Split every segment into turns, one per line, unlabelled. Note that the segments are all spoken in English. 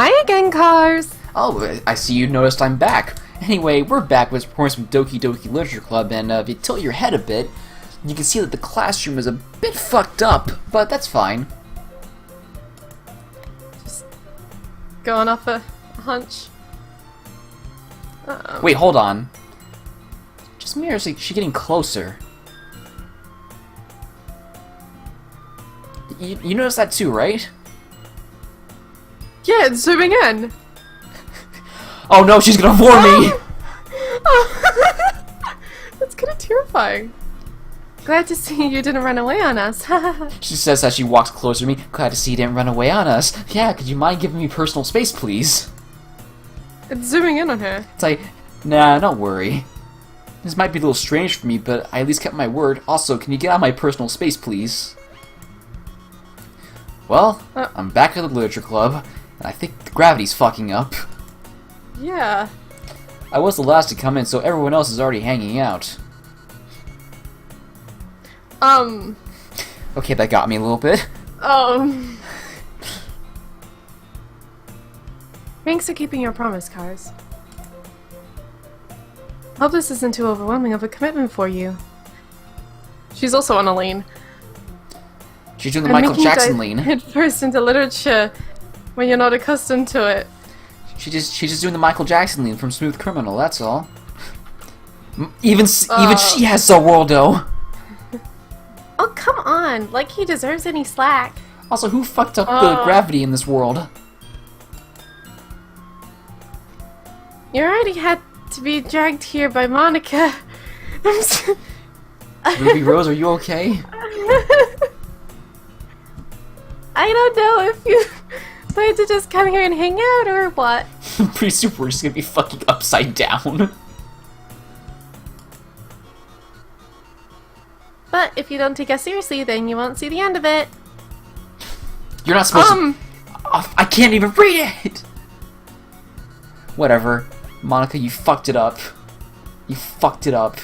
Hi again, Cars!
Oh, I see you noticed I'm back. Anyway, we're back with performance from Doki Literature Club, and if you tilt your head a bit, you can see that the classroom is a bit fucked up, but that's fine.
Just going off a hunch.
Wait, hold on. Just merely, she's getting closer. You noticed that too, right?
Yeah, it's zooming in!
Oh no, she's gonna bore me!
Oh. That's kind of terrifying. Glad to see you didn't run away on us.
She says as she walks closer to me, glad to see you didn't run away on us. Yeah, could you mind giving me personal space, please?
It's zooming in on her.
It's like, nah, don't worry. This might be a little strange for me, but I at least kept my word. Also, can you get out of my personal space, please? Well, I'm back at the Literature Club, and I think the gravity's fucking up.
Yeah.
I was the last to come in, so everyone else is already hanging out. Okay, that got me a little bit.
Thanks for keeping your promise, Cars. Hope this isn't too overwhelming of a commitment for you. She's also on a lean.
She's doing the Michael Jackson lean.
Head first into literature when you're not accustomed to it.
She's just doing the Michael Jackson lean from Smooth Criminal. That's all. Even she has so worldo.
Oh come on! Like he deserves any slack.
Also, who fucked up the gravity in this world?
You already had to be dragged here by Monica.
Ruby Rose, are you okay?
I don't know if you plan to just come here and hang out or what.
Pretty soon we're just gonna be fucking upside down.
But if you don't take us seriously, then you won't see the end of it.
You're not supposed to. I can't even read it! Whatever. Monica, you fucked it up. You fucked it up.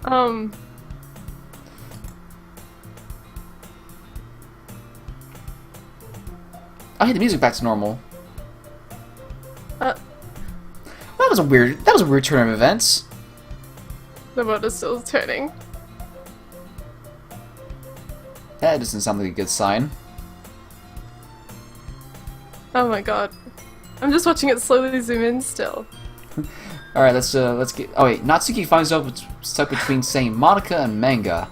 Oh,
hey, the music back to normal.
That
was a weird turn of events.
the boat is still turning.
That doesn't sound like a good sign.
Oh my god. I'm just watching it slowly zoom in still.
Alright, let's get. Oh wait, Natsuki finds out what's stuck between saying Monica and manga.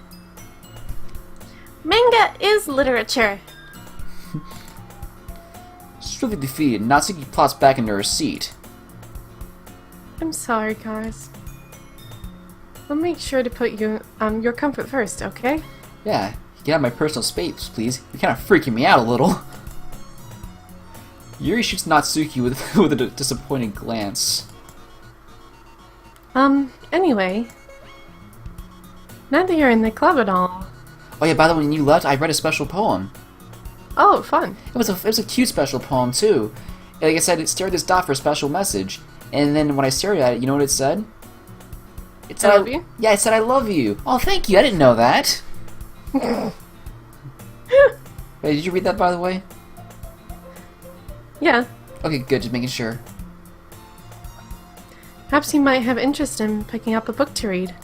Manga is literature.
Swiftly defeated, Natsuki plots back into her seat.
I'm sorry, Cars. I'll make sure to put you your comfort first, okay?
Yeah, get out of my personal space, please. You're kind of freaking me out a little. Yuri shoots Natsuki with a disappointed glance.
Anyway. Now that you're in the club and all.
Oh yeah, by the way, when you left, I read a special poem.
Oh, fun.
It was a cute special poem too. Like I said, it stared at this dot for a special message, and then when I stared at it, you know what it said? It said,
I love you?
Yeah, it said I love you. Oh, thank you. I didn't know that. Wait, did you read that, by the way?
Yeah.
Okay, good. Just making sure.
Perhaps you might have interest in picking up a book to read.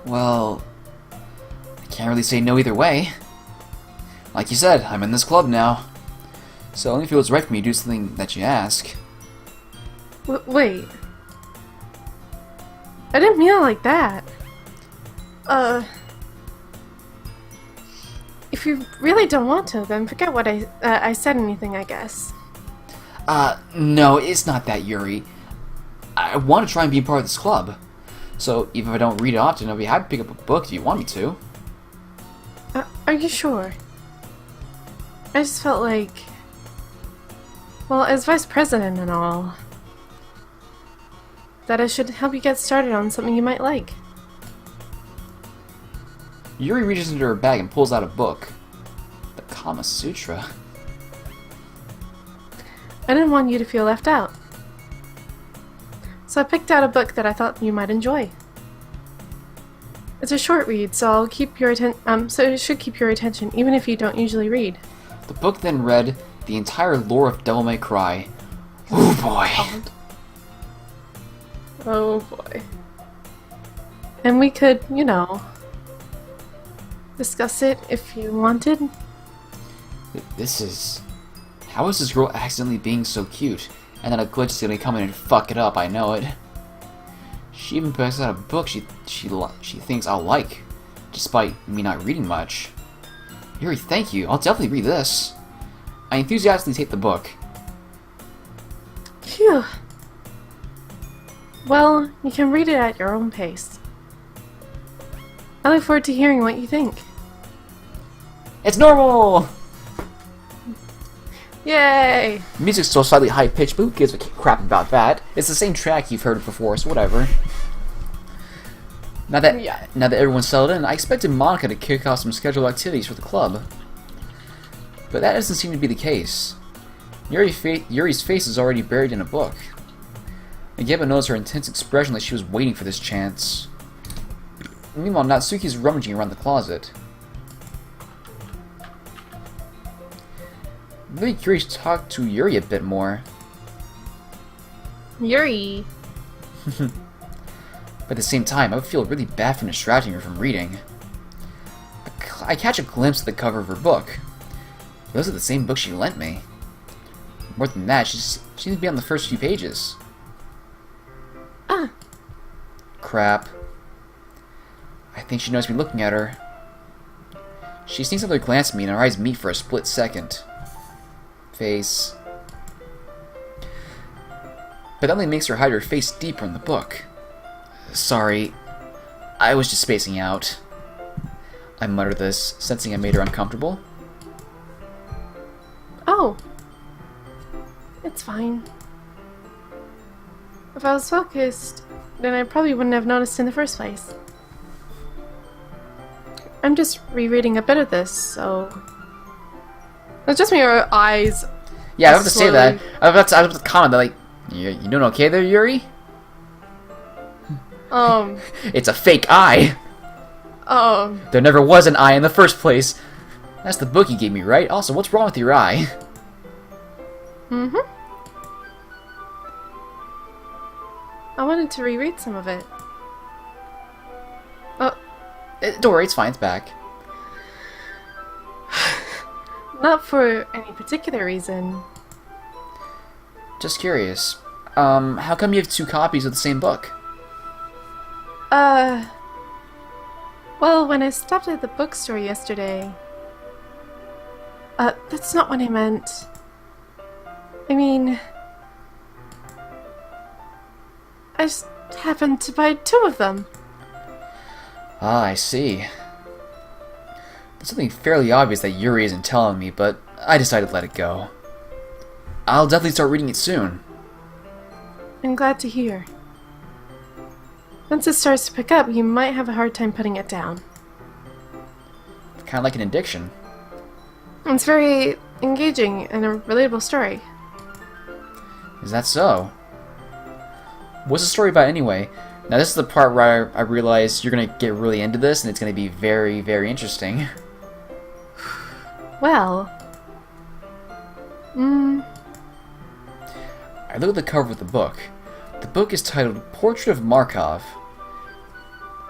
Well, I can't really say no either way. Like you said, I'm in this club now. So I only feel it's right for me to do something that you ask.
Wait. I didn't mean it like that. If you really don't want to, then forget what I said anything, I guess.
No, it's not that, Yuri. I want to try and be a part of this club. So, even if I don't read it often, I'll be happy to pick up a book if you want me to.
Are you sure? I just felt like... Well, as vice president and all... that I should help you get started on something you might like.
Yuri reaches into her bag and pulls out a book. The Kama Sutra.
I didn't want you to feel left out. So I picked out a book that I thought you might enjoy. It's a short read, so I'll keep your so it should keep your attention, even if you don't usually read.
The book then read the entire lore of Devil May Cry. Oh boy.
Oh boy. And we could, discuss it if you wanted.
This is... How is this girl accidentally being so cute? And then a glitch is gonna come in and fuck it up, I know it. She even picks out a book she thinks I'll like, despite me not reading much. Yuri, thank you. I'll definitely read this. I enthusiastically take the book.
Phew. Well, you can read it at your own pace. I look forward to hearing what you think.
It's normal!
Yay!
Music's still slightly high-pitched, but who gives a crap about that? It's the same track you've heard before, so whatever. Now that everyone's settled in, I expected Monica to kick off some scheduled activities for the club. But that doesn't seem to be the case. Yuri's face is already buried in a book. And Geba noticed her intense expression like she was waiting for this chance. Meanwhile, Natsuki's rummaging around the closet. I'm really curious to talk to Yuri a bit more.
Yuri!
But at the same time, I would feel really bad for distracting her from reading. I catch a glimpse of the cover of her book. Those are the same books she lent me. More than that, she seems to be on the first few pages.
Ah!
Crap. I think she noticed me looking at her. She sneaks another glance at me and her eyes meet for a split second. Face. But that only makes her hide her face deeper in the book. Sorry, I was just spacing out. I muttered this, sensing I made her uncomfortable.
Oh. It's fine. If I was focused, then I probably wouldn't have noticed in the first place. I'm just rereading a bit of this, so... It's just your eyes.
Yeah, I was about to say that. I was about to comment that, like, you doing okay there, Yuri? It's a fake eye! There never was an eye in the first place. That's the book you gave me, right? Also, what's wrong with your eye?
Mm-hmm. I wanted to reread some of it. Oh.
Don't worry, it's fine, it's back.
Not for any particular reason.
Just curious. How come you have 2 copies of the same book?
Well, when I stopped at the bookstore yesterday... that's not what I meant. I mean... I just happened to buy 2 of them.
Ah, I see. There's something fairly obvious that Yuri isn't telling me, but I decided to let it go. I'll definitely start reading it soon.
I'm glad to hear. Once it starts to pick up, you might have a hard time putting it down.
Kind of like an addiction.
It's very engaging and a relatable story.
Is that so? What's the story about anyway? Now this is the part where I realize you're going to get really into this and it's going to be very, very interesting.
Well...
I look at the cover of the book. The book is titled Portrait of Markov.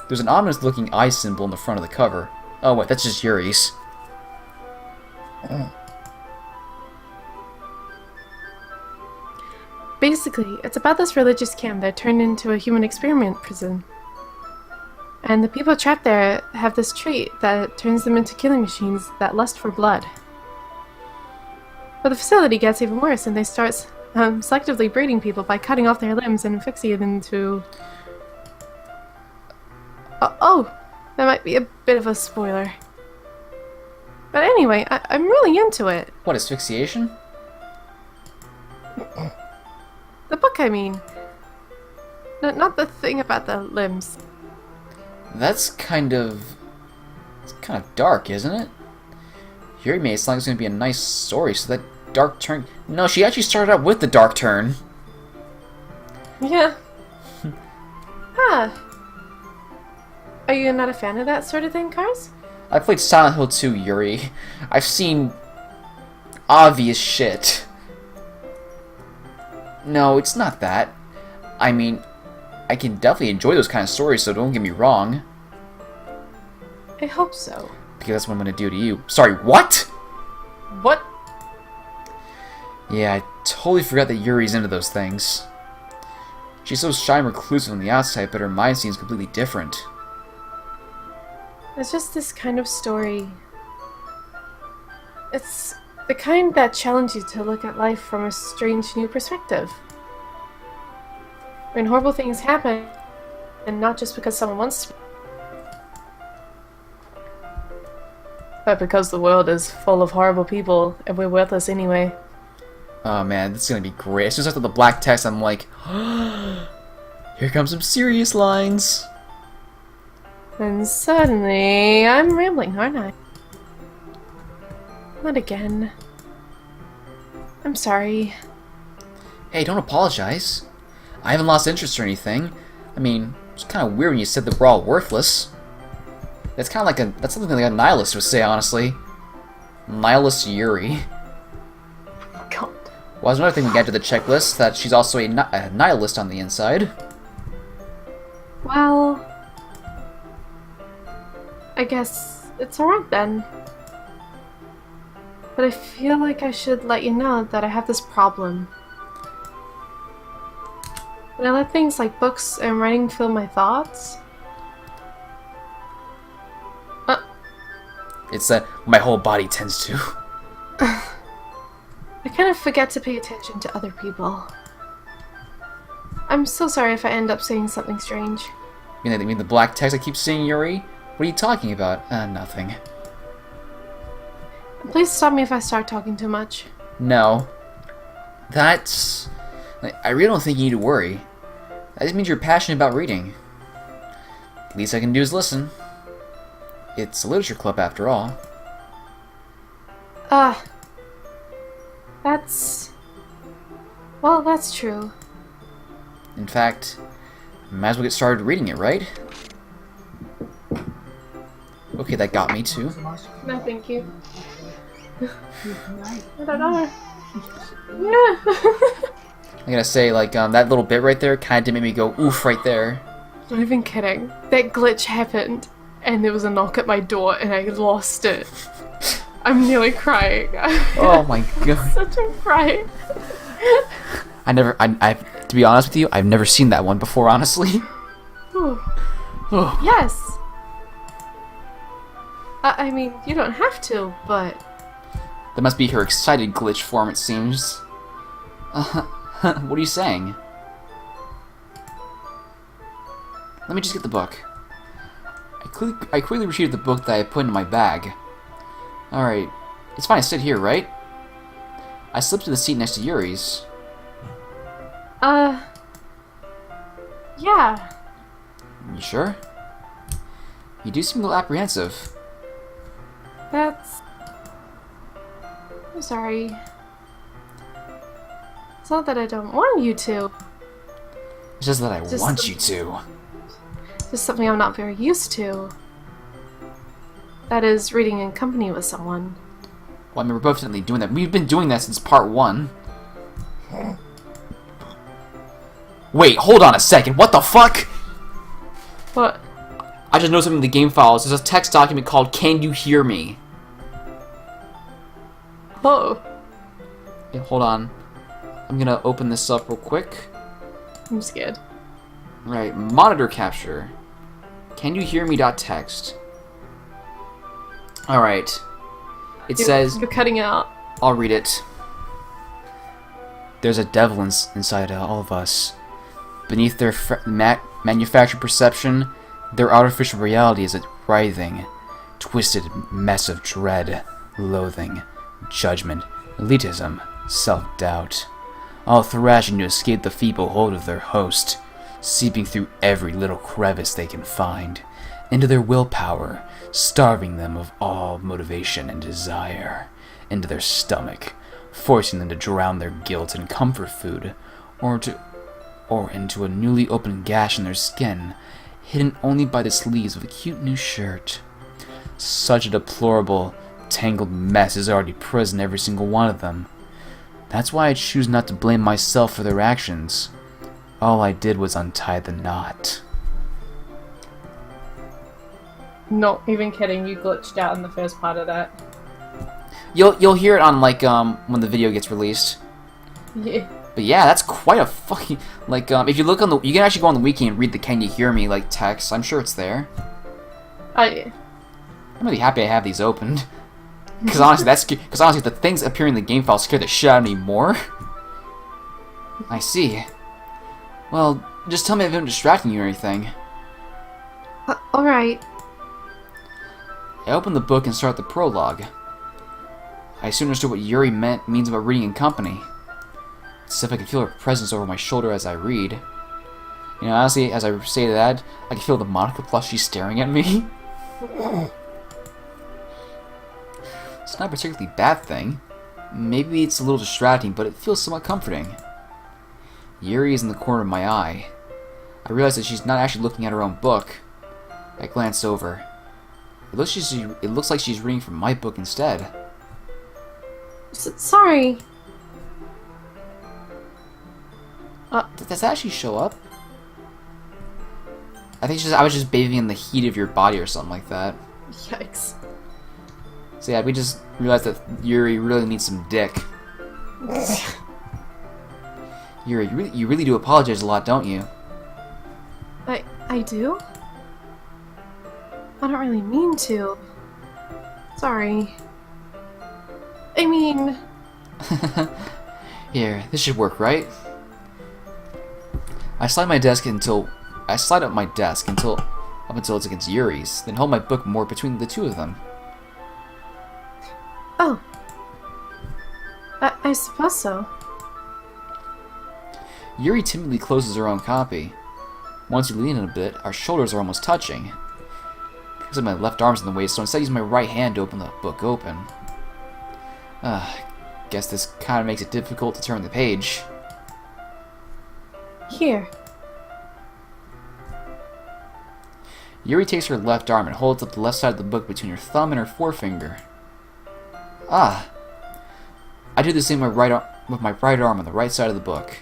There's an ominous looking eye symbol in the front of the cover. Oh wait, that's just Yuri's.
Basically, it's about this religious camp that turned into a human experiment prison. And the people trapped there have this trait that turns them into killing machines that lust for blood. But the facility gets even worse, and they start selectively breeding people by cutting off their limbs and asphyxiating them to... oh, that might be a bit of a spoiler. But anyway, I'm really into it.
What, asphyxiation?
The book, I mean. Not the thing about the limbs.
That's kind of... It's kind of dark, isn't it? Yuri made it sound like it's going to be a nice story, so that dark turn... No, she actually started out with the dark turn.
Yeah. Huh. Are you not a fan of that sort of thing, Cars?
I played Silent Hill 2, Yuri. I've seen obvious shit. No, it's not that. I mean, I can definitely enjoy those kind of stories, so don't get me wrong.
I hope so.
Because that's what I'm gonna do to you. Sorry, what?
What?
Yeah, I totally forgot that Yuri's into those things. She's so shy and reclusive on the outside, but her mind seems completely different.
It's just this kind of story. It's the kind that challenges you to look at life from a strange new perspective. When horrible things happen, and not just because someone wants to, but because the world is full of horrible people and we're worthless anyway.
Oh man, this is gonna be great. As soon as I saw the black text, I'm like, here comes some serious lines.
And suddenly, I'm rambling, aren't I? Not again. I'm sorry.
Hey, don't apologize. I haven't lost interest or anything. I mean, it's kind of weird when you said that we're all worthless. That's kind of like that's something like a nihilist would say, honestly. Nihilist Yuri.
God.
Well, there's another thing we get to the checklist, that she's also a nihilist on the inside.
Well, I guess it's alright then. But I feel like I should let you know that I have this problem. When I let things like books and writing fill my thoughts...
It's that my whole body tends to.
I kind of forget to pay attention to other people. I'm so sorry if I end up saying something strange.
You mean the black text I keep seeing, Yuri? What are you talking about? Nothing.
Please stop me if I start talking too much.
No. That's... I really don't think you need to worry. That just means you're passionate about reading. The least I can do is listen. It's a literature club, after all.
That's... Well, that's true.
In fact, might as well get started reading it, right? Okay, that got me too.
No, thank you. I don't know. Yeah.
I gotta say, like, that little bit right there kinda did make me go oof right there.
Not even kidding. That glitch happened, and there was a knock at my door, and I lost it. I'm nearly crying.
Oh my god.
Such a fright.
To be honest with you, I've never seen that one before, honestly.
Yes. I mean, you don't have to, but...
That must be her excited glitch form, it seems. What are you saying? Let me just get the book. I quickly retrieved the book that I put in my bag. Alright. It's fine, I sit here, right? I slipped to the seat next to Yuri's.
Yeah.
You sure? You do seem a little apprehensive.
That's... I'm sorry. It's not that I don't want you to.
It's just that I want you to.
It's just something I'm not very used to. That is, reading in company with someone.
Well, I mean, we're both definitely doing that. We've been doing that since part 1. Wait, hold on a second. What the fuck?
What?
I just noticed something in the game files. There's a text document called "Can You Hear Me?"
Oh.
Yeah, hold on. I'm gonna open this up real quick.
I'm scared.
Right, monitor capture. Can you hear me? Text. Alright. It says...
You're cutting out.
I'll read it. There's a devil inside all of us. Beneath their manufactured perception, their artificial reality is a writhing, twisted mess of dread, loathing, judgment, elitism, self-doubt. All thrashing to escape the feeble hold of their host, seeping through every little crevice they can find, into their willpower, starving them of all motivation and desire, into their stomach, forcing them to drown their guilt in comfort food, or into a newly opened gash in their skin, hidden only by the sleeves of a cute new shirt. Such a deplorable, tangled mess is already present in every single one of them. That's why I choose not to blame myself for their actions. All I did was untie the knot.
Not even kidding, you glitched out in the first part of that.
You'll hear it on like when the video gets released.
Yeah.
But yeah, that's quite a fucking like if you look on the you can actually go on the wiki and read the "Can you hear me?" like text. I'm sure it's there.
I'm
really happy I have these opened. Because honestly, the things appearing in the game file scare the shit out of me more. I see. Well, just tell me if I'm distracting you or anything.
Alright.
I opened the book and started the prologue. I soon understood what Yuri means about reading in company. It's as if I can feel her presence over my shoulder as I read. You know, honestly, as I say that, I can feel the Monica plushie staring at me. It's not a particularly bad thing. Maybe it's a little distracting, but it feels somewhat comforting. Yuri is in the corner of my eye. I realize that she's not actually looking at her own book. I glance over. It looks like she's reading from my book instead.
Sorry.
Does that actually show up? I think I was just bathing in the heat of your body or something like that.
Yikes.
So yeah, we just realized that Yuri really needs some dick. Yuri, you really do apologize a lot, don't you?
I do? I don't really mean to. Sorry. I mean...
Here, this should work, right? I slide up my desk until it's against Yuri's, then hold my book more between the two of them.
Oh. I suppose so.
Yuri timidly closes her own copy. Once we lean in a bit, our shoulders are almost touching. Because my left arm's in the way, so instead I use my right hand to open the book open. Guess this kind of makes it difficult to turn the page.
Here.
Yuri takes her left arm and holds up the left side of the book between her thumb and her forefinger. I do the same with my right arm on the right side of the book.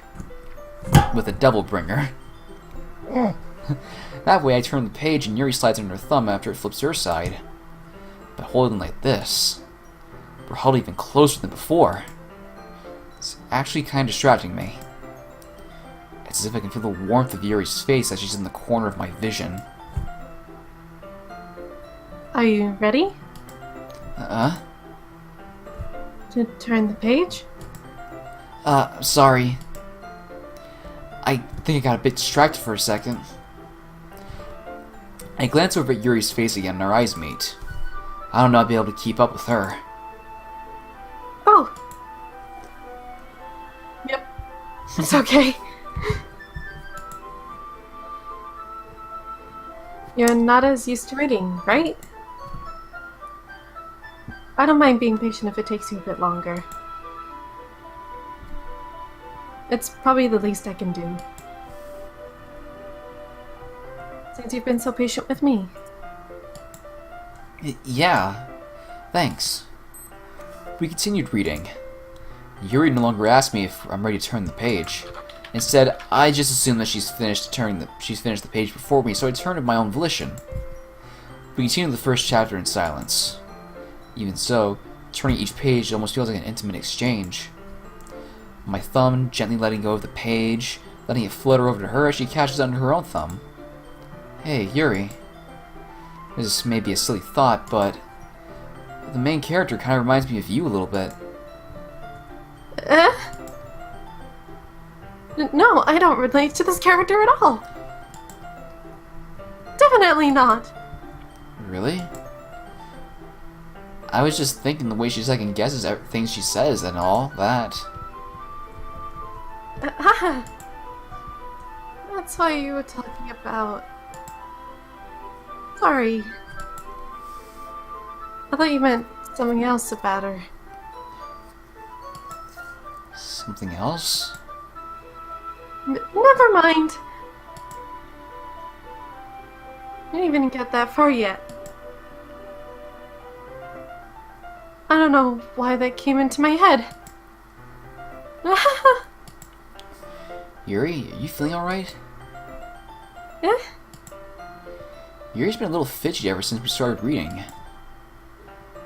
With a double bringer. That way I turn the page and Yuri slides on her thumb after it flips her side. But holding like this, we're held even closer than before. It's actually kind of distracting me. It's as if I can feel the warmth of Yuri's face as she's in the corner of my vision.
Are you ready? To turn the page?
Sorry. I think I got a bit distracted for a second. I glance over at Yuri's face again and our eyes meet. I don't know I'll be able to keep up with her.
Oh. Yep. It's okay. You're not as used to reading, right? I don't mind being patient if it takes you a bit longer. It's probably the least I can do. Since you've been so patient with me.
Yeah, thanks. We continued reading. Yuri no longer asked me if I'm ready to turn the page. Instead, I just assumed that she's finished the page before me, so I turned of my own volition. We continued the first chapter in silence. Even so, turning each page almost feels like an intimate exchange. My thumb gently letting go of the page, letting it flutter over to her as she catches it under her own thumb. Hey, Yuri. This may be a silly thought, but the main character kind of reminds me of you a little bit.
No, I don't relate to this character at all. Definitely not.
Really? I was just thinking the way she second guesses everything she says and all that.
That's why you were talking about... Sorry. I thought you meant something else about her.
Something else?
Never mind. I didn't even get that far yet. I don't know why that came into my head.
Yuri, are you feeling alright?
Eh?
Yuri's been a little fidgety ever since we started reading.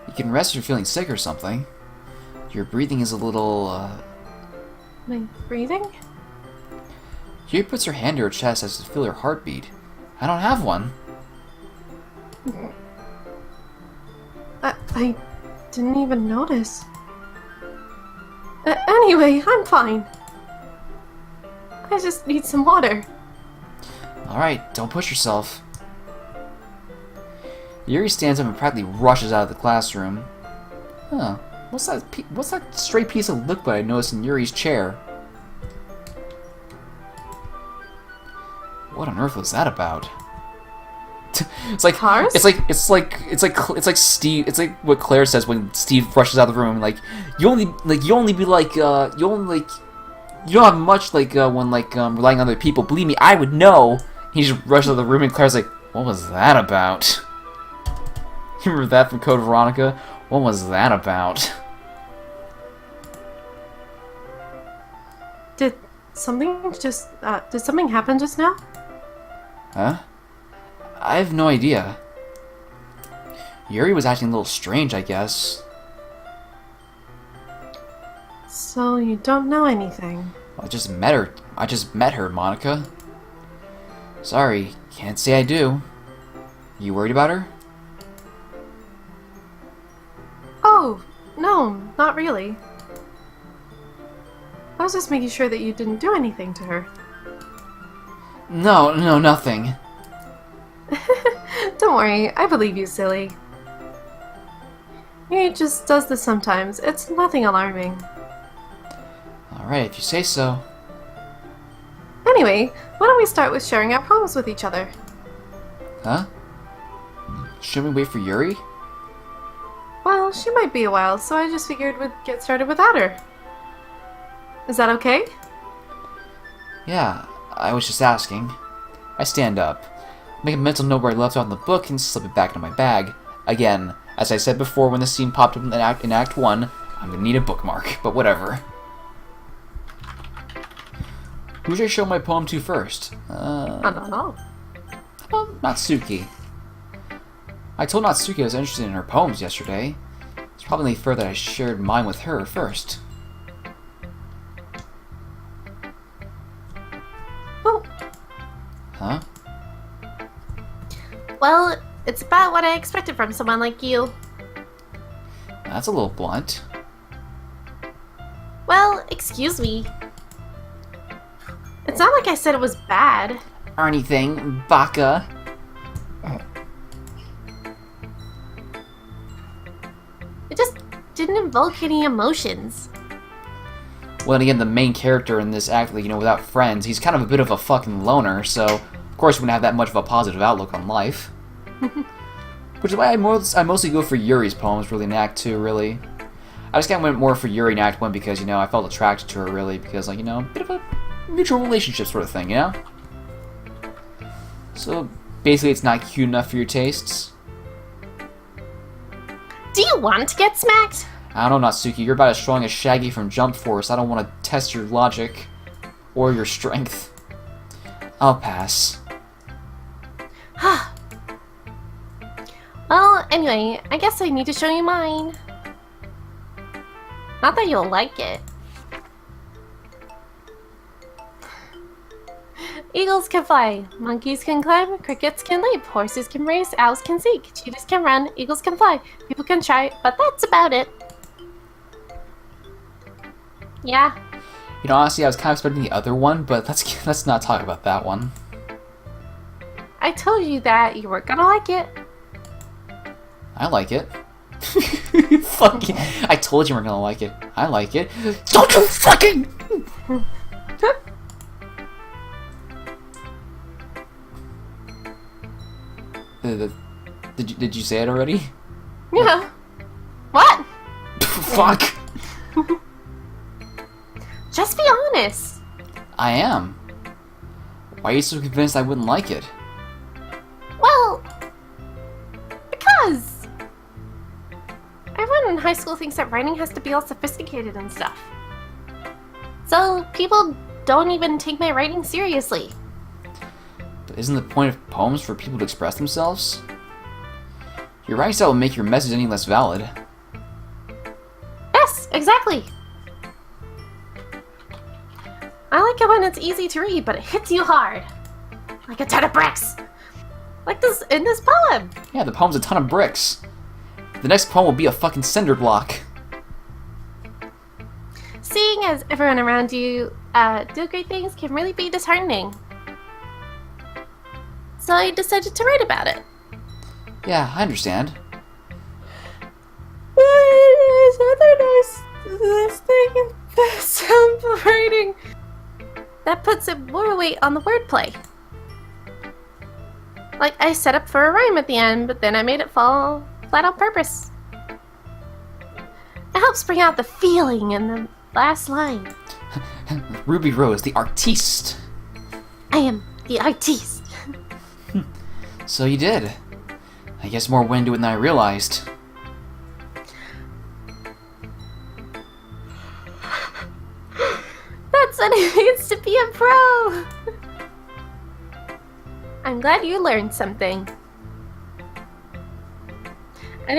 You can rest if you're feeling sick or something. Your breathing is a little,
My breathing?
Yuri puts her hand to her chest as to feel her heartbeat. I don't have one.
I didn't even notice. Anyway, I'm fine. I just need some water.
Alright, don't push yourself. Yuri stands up and practically rushes out of the classroom. Huh. What's that stray piece of liquid I noticed in Yuri's chair? What on earth was that about? It's like
Cars?
It's like Steve. It's like what Claire says when Steve rushes out of the room. Like you only you don't have much when relying on other people. Believe me, I would know. He just rushes out of the room and Claire's like, what was that about? You remember that from Code Veronica? What was that about?
Did something happen just now?
Huh? I have no idea. Yuri was acting a little strange, I guess.
So you don't know anything?
I just met her, Monica. Sorry, can't say I do. You worried about her?
Oh, no, not really. I was just making sure that you didn't do anything to her.
No, nothing.
Don't worry, I believe you, silly. He just does this sometimes. It's nothing alarming.
Alright, if you say so.
Anyway, why don't we start with sharing our poems with each other?
Huh? Should we wait for Yuri?
Well, she might be a while, so I just figured we'd get started without her. Is that okay?
Yeah, I was just asking. I stand up, make a mental note where I left out in the book, and slip it back into my bag. Again, as I said before when the scene popped up in Act 1, I'm gonna need a bookmark, but whatever. Who should I show my poem to first?
I don't know.
Well, Natsuki. I told Natsuki I was interested in her poems yesterday. It's probably fair that I shared mine with her first.
Oh.
Huh?
Well, it's about what I expected from someone like you.
That's a little blunt.
Well, excuse me. It's not like I said it was bad.
Or anything, baka.
It just didn't invoke any emotions.
Well, and again, the main character in this act, without friends, he's kind of a bit of a fucking loner, so of course he wouldn't have that much of a positive outlook on life. Which is why I mostly go for Yuri's poems, really, in Act 2, really. I just kind of went more for Yuri in Act 1 because, I felt attracted to her, really, because, a bit of a mutual relationship sort of thing, So, basically, it's not cute enough for your tastes.
Do you want to get smacked?
I don't know, Natsuki, you're about as strong as Shaggy from Jump Force. I don't want to test your logic or your strength. I'll pass.
Well, anyway, I guess I need to show you mine. Not that you'll like it. Eagles can fly, monkeys can climb, crickets can leap, horses can race, owls can seek, cheetahs can run, eagles can fly, people can try, but that's about it. Yeah.
Honestly, I was kind of expecting the other one, but let's not talk about that one.
I told you that you weren't gonna like it.
I like it. Fuck it. I told you we're gonna like it. I like it. Don't you fucking... Did you say it already?
Yeah. What?
Fuck.
Just be honest.
I am. Why are you so convinced I wouldn't like it?
Well, because I wouldn't high school thinks that writing has to be all sophisticated and stuff. So people don't even take my writing seriously.
But isn't the point of poems for people to express themselves? Your writing style will make your message any less valid.
Yes, exactly. I like it when it's easy to read, but it hits you hard. Like a ton of bricks. Like this in this poem.
Yeah, the poem's a ton of bricks. The next poem will be a fucking cinder block.
Seeing as everyone around you do great things can really be disheartening. So I decided to write about it.
Yeah, I understand.
There's other nice this thing that sound writing. That puts more weight on the wordplay. Like, I set up for a rhyme at the end, but then I made it fall flat on purpose. It helps bring out the feeling in the last line.
Ruby Rose, the artiste.
I am the artiste.
So you did. I guess more went into it than I realized.
That's what it means to be a pro. I'm glad you learned something. I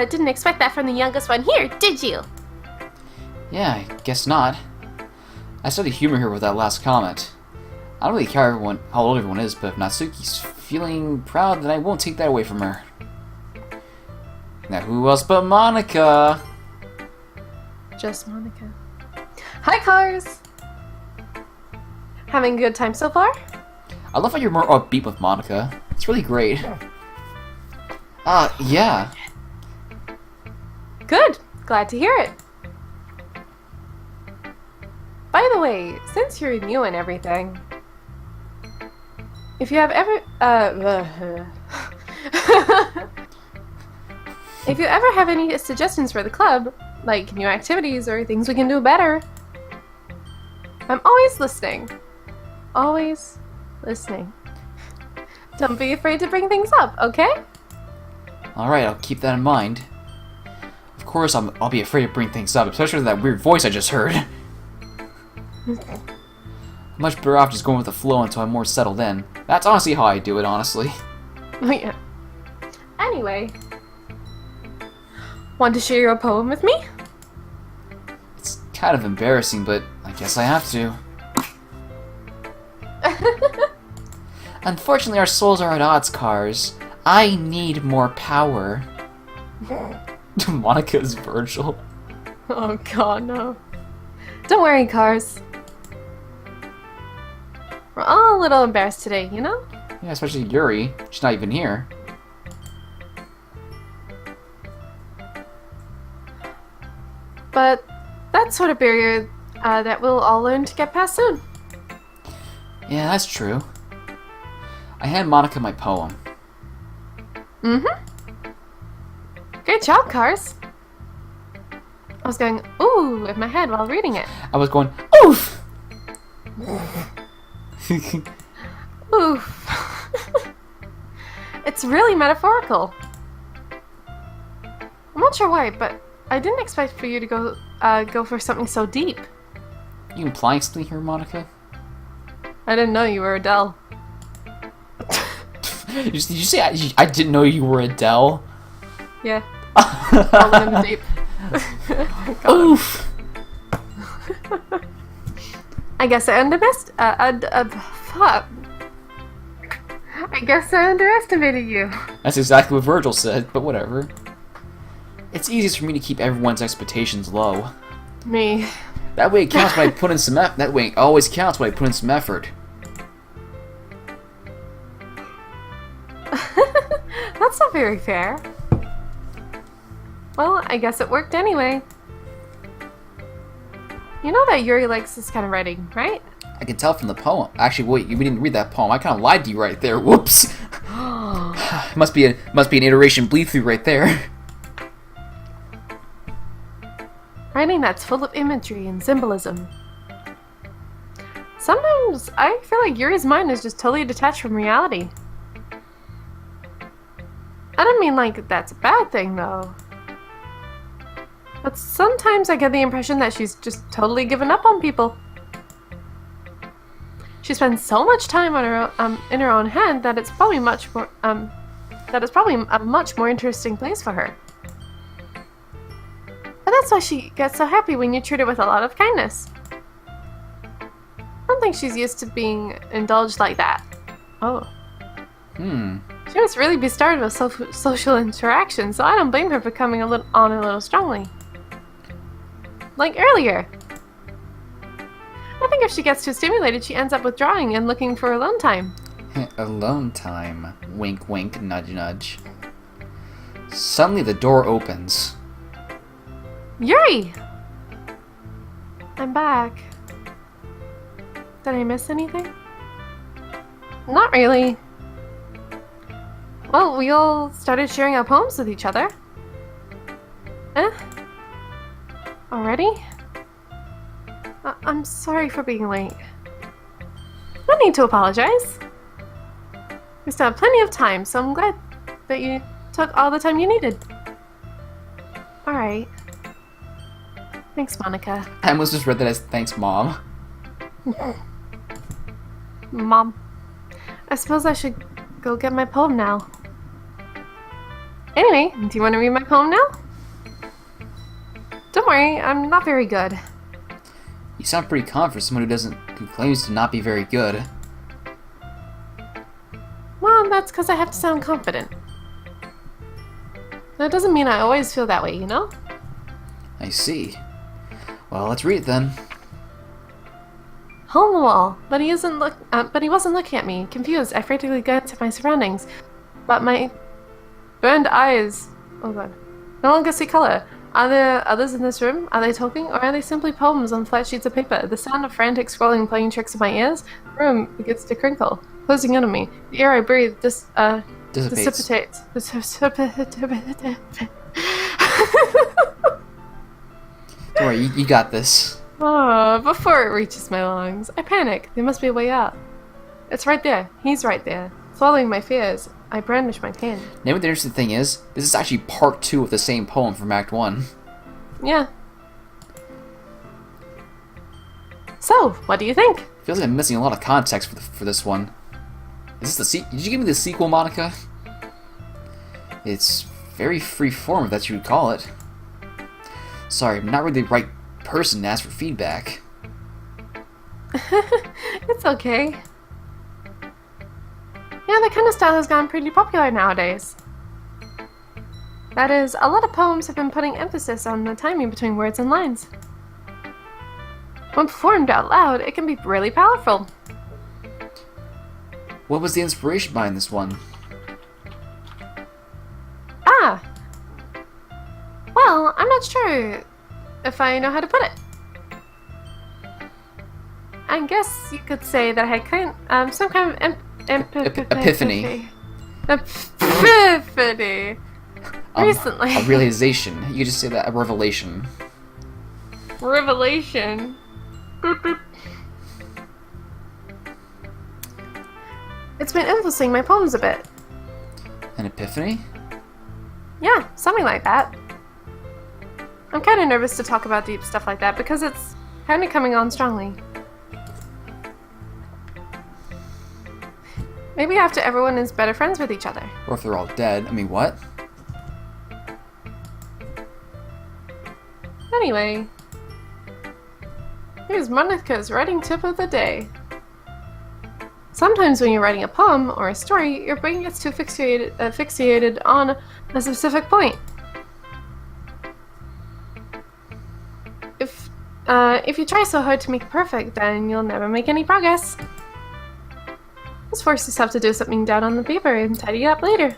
didn't expect that from the youngest one here, did you?
Yeah, I guess not. I studied humor here with that last comment. I don't really care how old everyone is, but if Natsuki's feeling proud, then I won't take that away from her. Now who else but Monica?
Just Monica. Hi, Cars! Having a good time so far?
I love how you're more upbeat with Monica. It's really great. Yeah.
Good! Glad to hear it. By the way, since you're new and everything, if you have ever, if you ever have any suggestions for the club, like new activities or things we can do better, I'm always listening. Always listening. Don't be afraid to bring things up, okay?
Alright, I'll keep that in mind. Of course, I'll be afraid to bring things up, especially with that weird voice I just heard. I'm much better off just going with the flow until I'm more settled in. That's honestly how I do it, honestly.
Oh yeah. Anyway, want to share your poem with me?
It's kind of embarrassing, but I guess I have to. Unfortunately, our souls are at odds, Cars. I need more power. Monica's Virgil.
Oh god, no. Don't worry, Cars. We're all a little embarrassed today, you know?
Yeah, especially Yuri. She's not even here.
But that's sort of barrier that we'll all learn to get past soon.
Yeah, that's true. I hand Monica my poem.
Mm-hmm. Great job, Cars. I was going, ooh, in my head while reading it.
I was going, oof!
Oof. It's really metaphorical. I'm not sure why, but I didn't expect for you to go for something so deep.
You implying something here, Monica?
I didn't know you were Adele.
Did you say I didn't know you were Adele?
Yeah. Falling in the deep.
Oof!
I guess I I guess I underestimated you.
That's exactly what Virgil said, but whatever. It's easiest for me to keep everyone's expectations low.
Me.
That way it counts when I put in some effort. That way it always counts when I put in some effort.
That's not very fair. Well, I guess it worked anyway. You know that Yuri likes this kind of writing, right?
I can tell from the poem. Actually, wait, we didn't read that poem. I kind of lied to you right there. Whoops. must be an iteration bleed through right there.
Writing that's full of imagery and symbolism. Sometimes I feel like Yuri's mind is just totally detached from reality. I don't mean like that's a bad thing though. But sometimes I get the impression that she's just totally given up on people. She spends so much time on her in her own head that it's probably a much more interesting place for her. But that's why she gets so happy when you treat her with a lot of kindness. I don't think she's used to being indulged like that. Oh. She must really be started with social interaction, so I don't blame her for coming a little strongly. Like earlier. I think if she gets too stimulated, she ends up withdrawing and looking for alone time.
Alone time. Wink, wink, nudge, nudge. Suddenly the door opens.
Yuri! I'm back. Did I miss anything? Not really. Well, we all started sharing our poems with each other. Already? I'm sorry for being late. No need to apologize. We still have plenty of time, so I'm glad that you took all the time you needed. Alright. Thanks, Monica.
I almost just read that as thanks, Mom.
Mom. I suppose I should go get my poem now. Anyway, do you want to read my poem now? Don't worry, I'm not very good.
You sound pretty confident for someone who claims to not be very good.
Well, that's because I have to sound confident. That doesn't mean I always feel that way, you know?
I see. Well, let's read it then.
Hole in the wall, but he wasn't looking at me. Confused, I frantically glanced at my surroundings, but my burned eyes, oh god, no longer see color. Are there others in this room? Are they talking, or are they simply poems on flat sheets of paper? The sound of frantic scrolling playing tricks in my ears. The room begins to crinkle, closing in on me. The air I breathe dissipates.
Don't worry, you got this.
Oh, before it reaches my lungs, I panic. There must be a way out. It's right there. He's right there. Swallowing my fears, I brandish my pen.
Now, what the interesting thing is, this is actually part 2 of the same poem from Act 1.
Yeah. So, what do you think?
Feels like I'm missing a lot of context for this one. Is this did you give me the sequel, Monica? It's very free form, if that's what you would call it. Sorry, I'm not really the right person to ask for feedback.
It's okay. Yeah, that kind of style has gone pretty popular nowadays. That is, a lot of poems have been putting emphasis on the timing between words and lines. When performed out loud, it can be really powerful.
What was the inspiration behind this one?
Ah! Well, I'm not sure if I know how to put it. I guess you could say that I had some kind of
Epiphany.
Epiphany. Recently.
A realization. You could just say that, a revelation.
Revelation. Boop, boop. It's been influencing my poems a bit.
An epiphany?
Yeah, something like that. I'm kind of nervous to talk about deep stuff like that because it's kind of coming on strongly. Maybe after everyone is better friends with each other.
Or if they're all dead. I mean, what?
Anyway, here's Monica's writing tip of the day. Sometimes when you're writing a poem or a story, your brain gets too fixated on a specific point. If you try so hard to make it perfect, then you'll never make any progress. Just force yourself to do something down on the paper and tidy it up later.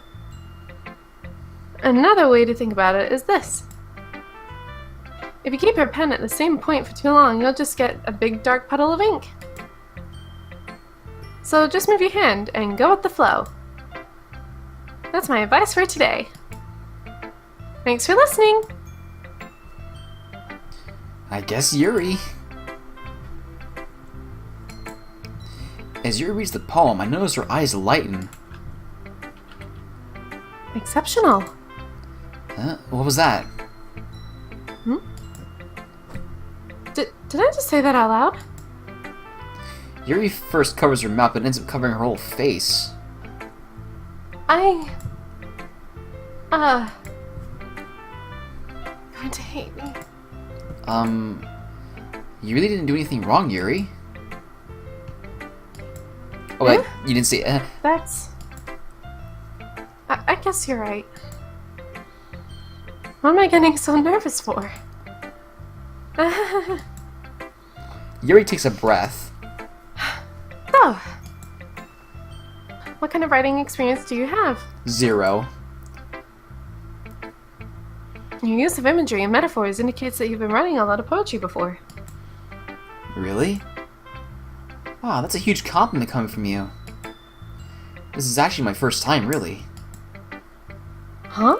Another way to think about it is this. If you keep your pen at the same point for too long, you'll just get a big dark puddle of ink. So just move your hand and go with the flow. That's my advice for today. Thanks for listening!
I guess Yuri. As Yuri reads the poem, I notice her eyes lighten.
Exceptional.
Huh? What was that?
Hmm? Did I just say that out loud?
Yuri first covers her mouth, but ends up covering her whole face.
Going to hate me.
You really didn't do anything wrong, Yuri. Oh, wait, you didn't say,
That's... I guess you're right. What am I getting so nervous for?
Yuri takes a breath.
Oh. What kind of writing experience do you have?
0.
Your use of imagery and metaphors indicates that you've been writing a lot of poetry before.
Really? Wow, that's a huge compliment coming from you. This is actually my first time, really.
Huh?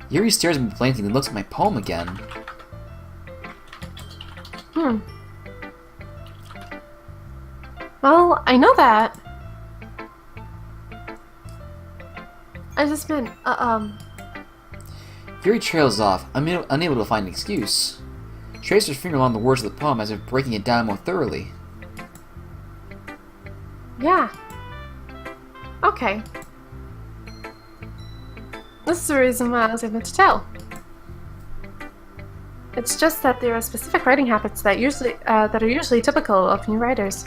Yuri stares at me blankly and looks at my poem again.
Well, I know that. I just meant,
Yuri trails off, unable to find an excuse. She traces her finger along the words of the poem as if breaking it down more thoroughly.
Yeah. Okay. This is the reason why I was able to tell. It's just that there are specific writing habits that are usually typical of new writers.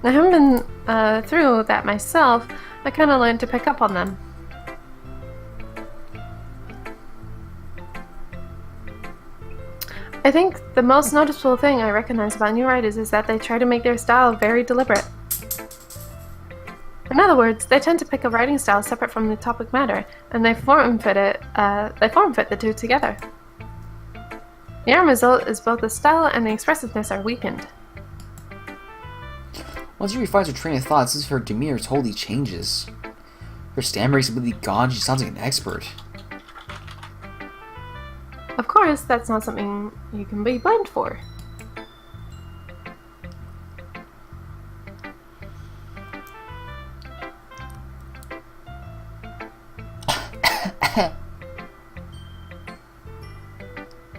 I haven't been through that myself. I kind of learned to pick up on them. I think the most noticeable thing I recognize about new writers is that they try to make their style very deliberate. In other words, they tend to pick a writing style separate from the topic matter, and they form fit the two together. The end result is both the style and the expressiveness are weakened.
Once Yuri finds her train of thought, it's as if her demeanor totally changes. Her stammer is completely gone, she sounds like an expert.
Of course, that's not something you can be blamed for.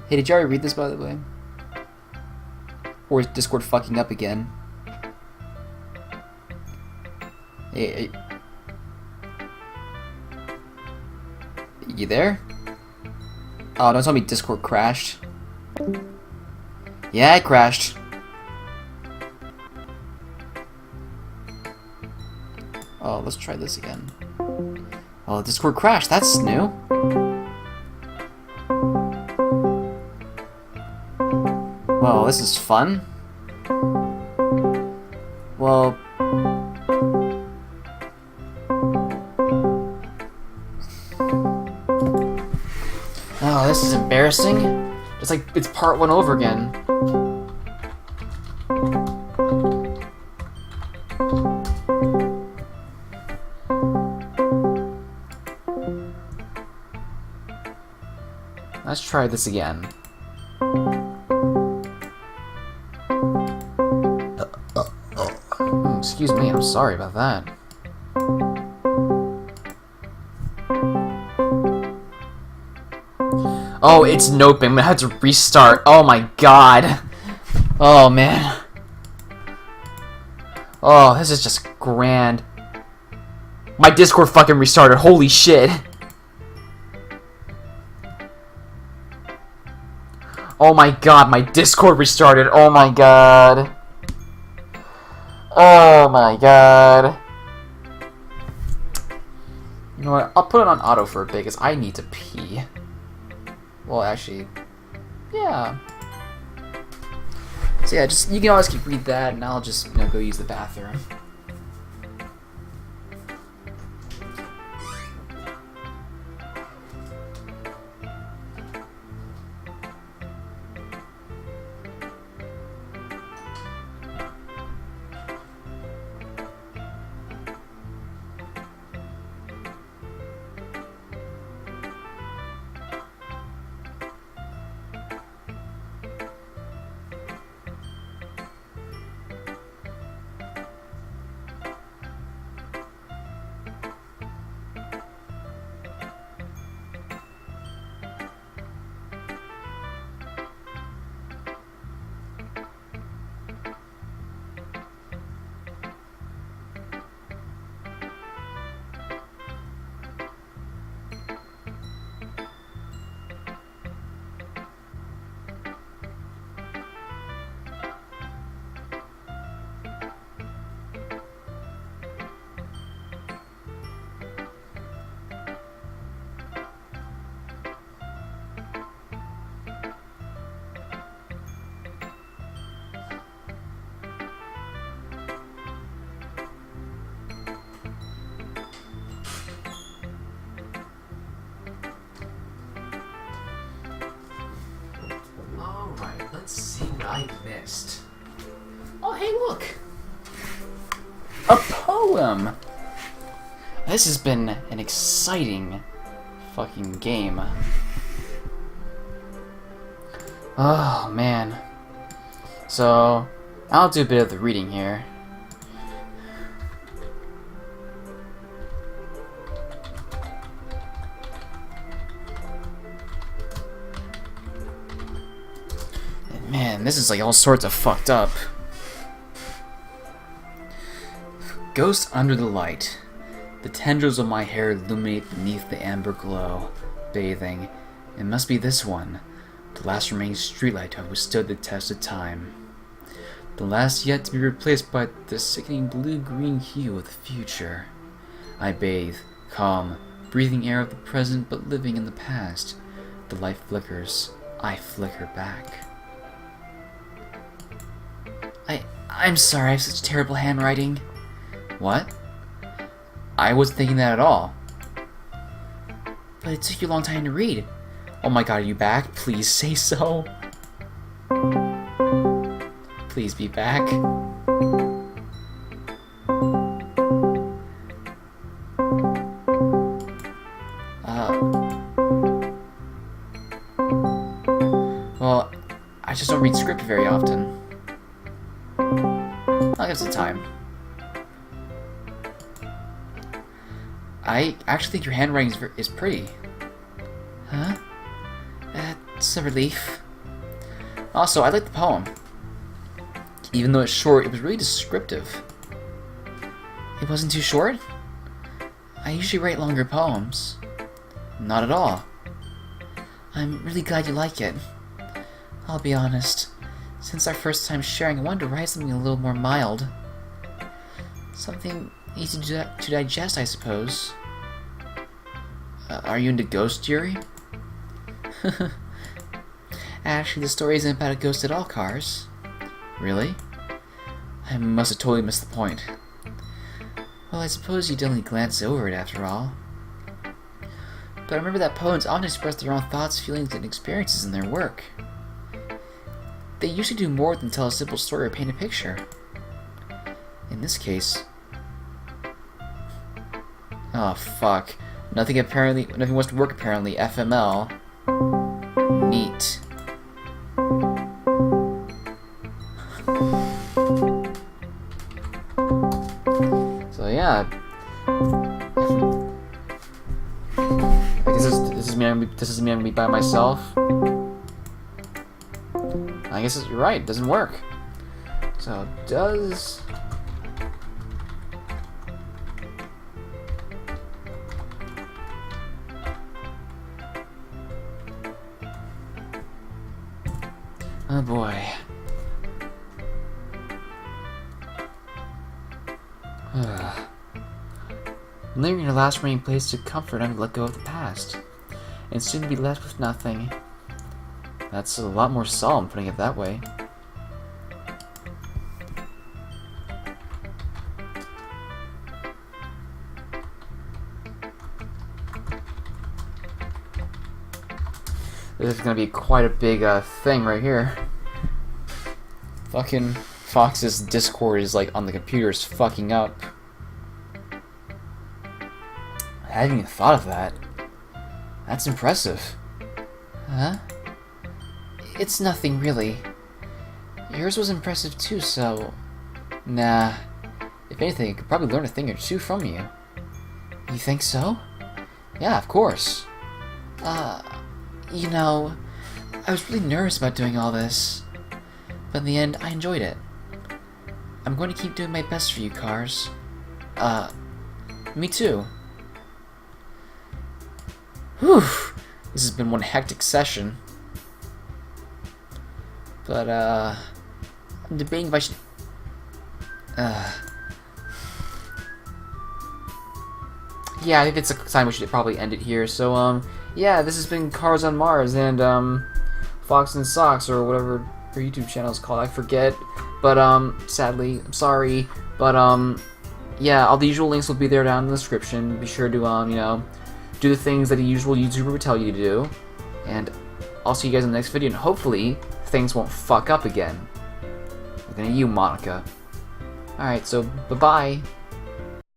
Hey, did you already read this, by the way? Or is Discord fucking up again? Hey, you there? Oh, don't tell me Discord crashed. Yeah, it crashed. Oh, let's try this again. Oh, Discord crashed. That's new. Well, this is fun. Well... Oh, this is embarrassing. It's like it's part 1 over again. Let's try this again. Excuse me, I'm sorry about that. Oh, it's noping. I'm gonna have to restart. Oh my god. Oh man. Oh, this is just grand. My Discord fucking restarted. Holy shit. Oh my god, my Discord restarted. Oh my god. Oh my god. You know what? I'll put it on auto for a bit because I need to pee. Well, actually, yeah. So yeah, just you can always read that, and I'll just go use the bathroom. I missed? Oh, hey, look! A poem! This has been an exciting fucking game. Oh, man. So, I'll do a bit of the reading here. And man, this is like all sorts of fucked up. Ghost under the light. The tendrils of my hair illuminate beneath the amber glow. Bathing. It must be this one. The last remaining streetlight to have withstood the test of time. The last yet to be replaced by the sickening blue-green hue of the future. I bathe, calm, breathing air of the present but living in the past. The light flickers. I flicker back. I'm sorry, I have such terrible handwriting. What? I wasn't thinking that at all. But it took you a long time to read. Oh my god, are you back? Please say so. Please be back. Well, I just don't read script very often. I'll give some time. I actually think your handwriting is pretty. Huh? That's a relief. Also, I like the poem. Even though it's short, it was really descriptive. It wasn't too short? I usually write longer poems. Not at all. I'm really glad you like it. I'll be honest. Since our first time sharing, I wanted to write something a little more mild. Something easy to digest, I suppose. Are you into ghost theory? Actually, the story isn't about a ghost at all, Cars. Really? I must have totally missed the point. Well, I suppose you'd only glance over it after all. But I remember that poets often express their own thoughts, feelings, and experiences in their work. They usually do more than tell a simple story or paint a picture. In this case... Oh, fuck. Nothing wants to work apparently. FML. Neat. So yeah. This is me. I'm gonna be by myself. I guess you're right. It doesn't work. So does. Oh boy. Leaving your last remaining place to comfort and let go of the past, and soon be left with nothing. That's a lot more solemn, putting it that way. This is gonna be quite a big thing right here. Fucking Fox's Discord is like on the computer is fucking up. I hadn't even thought of that. That's impressive. Huh? It's nothing really. Yours was impressive too, so... Nah. If anything, I could probably learn a thing or two from you. You think so? Yeah, of course. You know, I was really nervous about doing all this. But in the end, I enjoyed it. I'm going to keep doing my best for you, Cars. Me too. Whew. This has been one hectic session. But, I'm debating if I should... Yeah, I think it's a time we should probably end it here. So, yeah, this has been Cars on Mars and, Fox and Socks, or whatever her YouTube channel is called. I forget. But, sadly, I'm sorry. But, yeah, all the usual links will be there down in the description. Be sure to, you know, do the things that a usual YouTuber would tell you to do. And I'll see you guys in the next video, and hopefully, things won't fuck up again. Looking at you, Monica. Alright, so bye-bye.